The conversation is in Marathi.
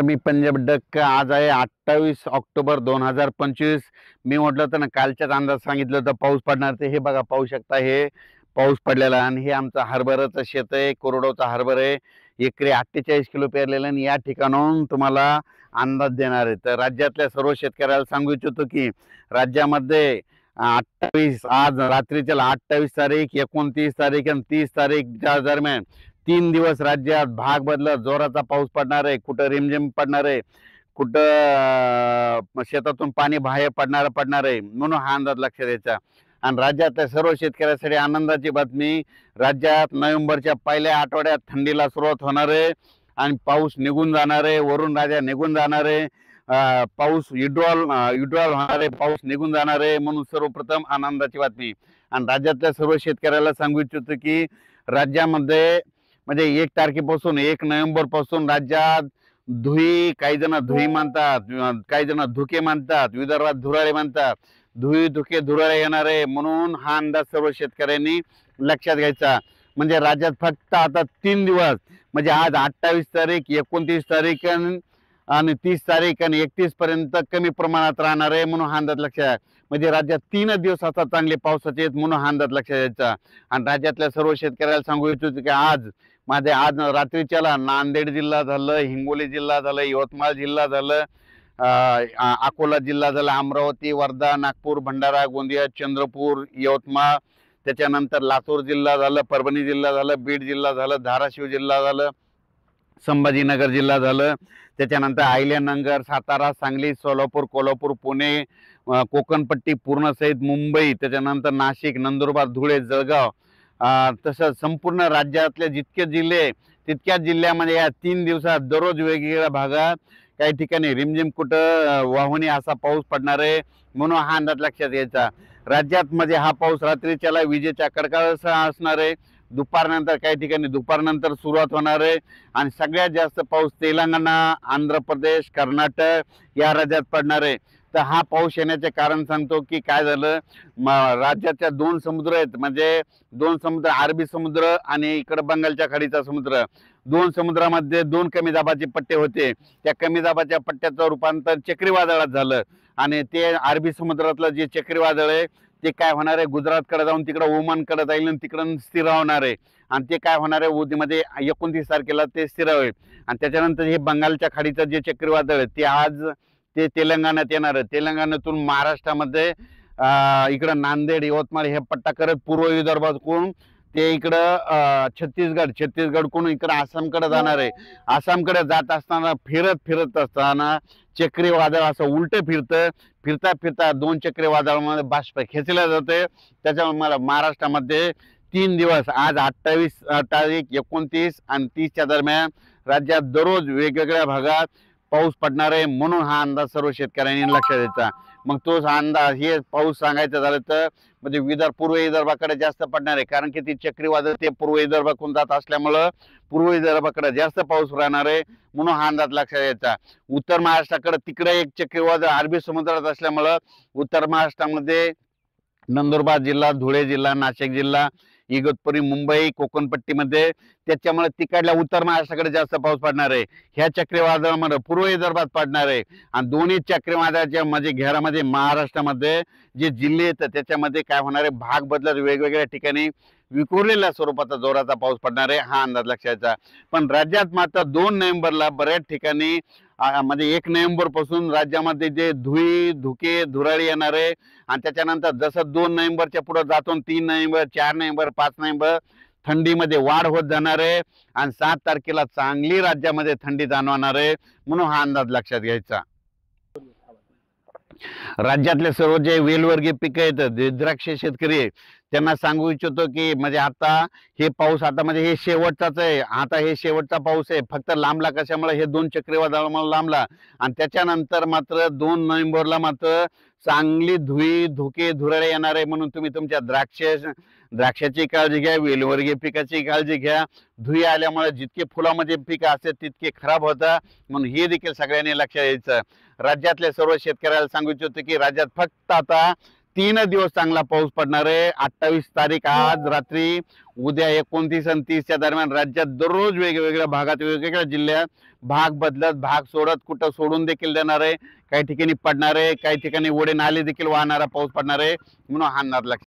मी पंजाब डक आज आहे 28 ऑक्टोबर 2025। मी म्हटलं होतं ना, कालच्याच अंदाज सांगितलं होतं पाऊस पडणार ते हे बघा पाहू शकता, हे पाऊस पडलेला आणि हे आमचं हरभऱ्याचं शेत आहे, कोरडवाचा हरभरा आहे। एकरी 48 किलो पेरलेलं आणि या ठिकाणाहून तुम्हाला अंदाज देणार आहे। तर राज्यातल्या सर्व शेतकऱ्याला सांगू इच्छितो की राज्यामध्ये 28 आज रात्रीच्या 28 तारीख, 29 तारीख आणि 30 तारीखच्या दरम्यान 3 दिवस राज्यात भाग बदलत जोराचा पाऊस पडणार आहे। कुठं रिमझिम पडणार आहे, कुठं शेतातून पाणी बाहेर पडणार आहे, म्हणून हा अंदाज लक्षात द्यायचा। आणि राज्यातल्या सर्व शेतकऱ्यांसाठी आनंदाची बातमी, राज्यात नोव्हेंबरच्या पहिल्या आठवड्यात थंडीला सुरुवात होणार आहे आणि पाऊस निघून जाणार आहे, वरून राजा निघून जाणार आहे, पाऊस विड्रॉल होणार आहे, पाऊस निघून जाणार आहे, म्हणून सर्वप्रथम आनंदाची बातमी। आणि राज्यातल्या सर्व शेतकऱ्याला सांगू इच्छितो की राज्यामध्ये म्हणजे 1 तारखेपासून 1 नोव्हेंबर पासून राज्यात धुई, काही जण धुई म्हणतात, काही जण धुके म्हणतात, विदर्भात धुराळे म्हणतात, धुई धुके धुराळे येणार आहे, म्हणून हा अंदाज सर्व शेतकऱ्यांनी लक्षात घ्यायचा। म्हणजे राज्यात फक्त आता 3 दिवस म्हणजे आज 28 तारीख, 29 तारीख आणि 30 तारीख आणि 31 पर्यंत कमी प्रमाणात राहणार आहे, म्हणून हा अंदाज लक्षात। म्हणजे राज्यात 3 दिवस आता चांगले पावसाचे आहेत, म्हणून हा अंदाज लक्षात द्यायचा। आणि राज्यातल्या सर्व शेतकऱ्याला सांगू इच्छितो की आज रात्रीच्याला नांदेड जिल्हा झालं, हिंगोली जिल्हा झालं, यवतमाळ जिल्हा झालं, अकोला जिल्हा झाला, अमरावती, वर्धा, नागपूर, भंडारा, गोंदिया, चंद्रपूर, यवतमाळ, त्याच्यानंतर लातूर जिल्हा झालं, परभणी जिल्हा झालं, बीड जिल्हा झालं, धाराशिव जिल्हा झालं, संभाजीनगर जिल्हा झालं, त्याच्यानंतर अहिल्यानगर, सातारा, सांगली, सोलापूर, कोल्हापूर, पुणे, कोकणपट्टी पूर्ण सहित मुंबई, त्याच्यानंतर नाशिक, नंदुरबार, धुळे, जळगाव, तसंच संपूर्ण राज्यातले जितके जिल्हे तितक्याच जिल्ह्यामध्ये या 3 दिवसात दररोज वेगवेगळ्या भागात काही ठिकाणी रिमझिम कुठं वाहुणी असा पाऊस पडणार आहे, म्हणून हा अंदाज लक्षात घ्यायचा। राज्यात मध्ये हा पाऊस रात्रीच्याला विजेच्या कडकडाटासह असणार आहे, दुपारनंतर काही ठिकाणी दुपारनंतर सुरुवात होणार आहे आणि सगळ्यात जास्त पाऊस तेलंगणा, आंध्र प्रदेश, कर्नाटक या राज्यात पडणार आहे। तर हा पाऊस येण्याचे कारण सांगतो की काय झालं, राज्याच्या 2 समुद्र आहेत, म्हणजे 2 समुद्र, अरबी समुद्र आणि इकडे बंगालच्या खाडीचा समुद्र, 2 समुद्रामध्ये 2 कमी दाबाचे पट्टे होते। त्या कमी दाबाच्या पट्ट्याचं रूपांतर चक्रीवादळात झालं आणि ते अरबी समुद्रातलं जे चक्रीवादळ आहे ते काय होणार आहे, गुजरातकडे जाऊन तिकडे ओमानकडे जाईल आणि तिकडून स्थिर होणार आहे आणि ते काय होणार आहे, उद्यामध्ये 29 तारखेला ते स्थिर होईल। आणि त्याच्यानंतर हे बंगालच्या खाडीचं जे चक्रीवादळ आहे ते आज ते तेलंगणात येणार आहे। तेलंगणातून महाराष्ट्रामध्ये इकडं नांदेड, यवतमाळ हे पट्टा करत पूर्व विदर्भातून ते इकडं छत्तीसगडकडून इकडं आसामकडे जाणार आहे। आसामकडे जात असताना फिरत असताना चक्रीवादळ असं उलट फिरता 2 चक्रीवादळामध्ये बाष्प खेचल्या जाते। त्याच्यामुळे मला महाराष्ट्रामध्ये 3 दिवस आज 28 तारीख, 29 आणि 30च्या दरम्यान राज्यात दररोज वेगवेगळ्या भागात पाऊस पडणार आहे, म्हणून हा अंदाज सर्व शेतकऱ्यांनी लक्षात द्यायचा। मग तोच अंदाज हे पाऊस सांगायचं झालं तर म्हणजे पूर्व विदर्भाकडे जास्त पडणार आहे, कारण की ती चक्रीवादळ ते पूर्व विदर्भाकडून जात असल्यामुळं पूर्व विदर्भाकडे जास्त पाऊस राहणार आहे, म्हणून हा अंदाज लक्षात द्यायचा। उत्तर महाराष्ट्राकडे तिकडे एक चक्रीवादळ अरबी समुद्रात असल्यामुळं उत्तर महाराष्ट्रामध्ये नंदुरबार जिल्हा, धुळे जिल्हा, नाशिक जिल्हा, इगतपुरी, मुंबई, कोकणपट्टीमध्ये त्याच्यामुळे तिकडल्या उत्तर महाराष्ट्राकडे जास्त पाऊस पडणार आहे। ह्या चक्रीवादळामध्ये पूर्व विदर्भात पडणार आहे आणि दोन्ही चक्रीवादळाच्या म्हणजे घेरामध्ये महाराष्ट्रामध्ये जे जिल्हे आहेत त्याच्यामध्ये काय होणार आहे, भाग बदलत वेगवेगळ्या ठिकाणी विखुरलेल्या स्वरूपाचा जोराचा पाऊस पडणार आहे, हा अंदाज लक्षात। पण राज्यात मात्र 2 नोव्हेंबरला बऱ्याच ठिकाणी म्हणजे 1 नोव्हेंबर पासून राज्यामध्ये जे धुके धुराळी येणार आहे आणि त्याच्यानंतर जसं 2 नोव्हेंबरच्या पुढे जातो 3 नोव्हेंबर, 4 नोव्हेंबर, 5 नोव्हेंबर थंडीमध्ये वाढ होत जाणार आहे आणि 7 तारखेला चांगली राज्यामध्ये थंडी जाणवणार आहे, म्हणून हा अंदाज लक्षात घ्यायचा। राज्यातले सर्व जे वेलवर्गीय पिकं आहेत, द्राक्ष शेतकरी त्यांना सांगू इच्छितो की म्हणजे आता हे पाऊस आता म्हणजे हे शेवटचाच आहे, आता हे शेवटचा पाऊस आहे, फक्त लांबला कशामुळे हे 2 चक्रीवादळामुळे लांबला आणि त्याच्यानंतर मात्र 2 नोव्हेंबरला मात्र चांगली धुके धुराळे येणार आहे, म्हणून तुम्ही तुमच्या द्राक्षाची काळजी घ्या, वेलवर्गीय पिकाची काळजी घ्या। धुई आल्यामुळे जितके फुलामध्ये पिकं असतात तितके खराब होतात, म्हणून हे देखील सगळ्यांनी लक्षात घ्यायचं। राज्यातल्या सर्व शेतकऱ्याला सांगू इच्छितो की राज्यात फक्त आता 3 दिवस चांगला पाऊस पडणार आहे. 28 तारीख आज रात्री, उद्या 29 आणि 30च्या दरम्यान राज्यात दररोज वेगवेगळ्या भागात वेगवेगळ्या जिल्ह्यात भाग बदलत भाग सोडत कुठं सोडून देखील देणार आहे. काही ठिकाणी पडणार आहे, काही ठिकाणी ओढे नाले देखील वाहणारा पाऊस पडणार आहे. म्हणून हा अंदाज लक्षात